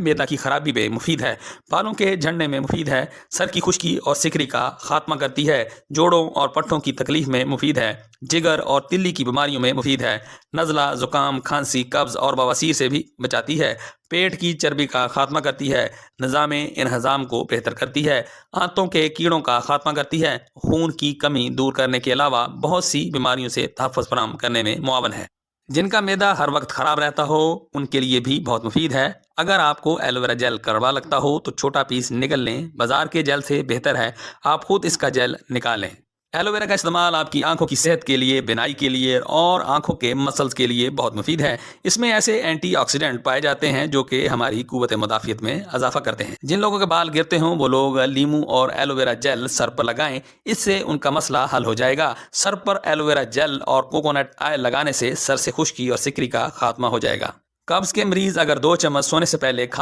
معدہ کی خرابی میں مفید ہے، بالوں کے جھڑنے میں مفید ہے، سر کی خشکی اور سکری کا خاتمہ کرتی ہے، جوڑوں اور پٹھوں کی تکلیف میں مفید ہے، جگر اور تلی کی بیماریوں میں مفید ہے، نزلہ، زکام، کھانسی، قبض اور بواسیر سے بھی بچاتی ہے، پیٹ کی چربی کا خاتمہ کرتی ہے، نظام انہضام کو بہتر کرتی ہے، آنتوں کے کیڑوں کا خاتمہ کرتی ہے، خون کی کمی دور کرنے کے علاوہ بہت سی بیماریوں سے تحفظ فراہم کرنے میں معاون ہے۔ جن کا معدہ ہر وقت خراب رہتا ہو ان کے لیے بھی بہت مفید ہے۔ اگر آپ کو ایلو ویرا جیل کڑوا لگتا ہو تو چھوٹا پیس نگل لیں، بازار کے جیل سے بہتر ہے آپ خود اس کا جیل نکالیں۔ ایلو ویرا کا استعمال آپ کی آنکھوں کی صحت کے لیے، بینائی کے لیے اور آنکھوں کے مسلز کے لیے بہت مفید ہے۔ اس میں ایسے اینٹی آکسیڈنٹ پائے جاتے ہیں جو کہ ہماری قوت مدافعت میں اضافہ کرتے ہیں۔ جن لوگوں کے بال گرتے ہوں وہ لوگ لیمو اور ایلو ویرا جیل سر پر لگائیں، اس سے ان کا مسئلہ حل ہو جائے گا۔ سر پر ایلو ویرا جیل اور کوکونٹ آئل لگانے سے سر سے خشکی اور سکری کا خاتمہ ہو جائے گا۔ قبض کے مریض اگر 2 چمچ سونے سے پہلے کھا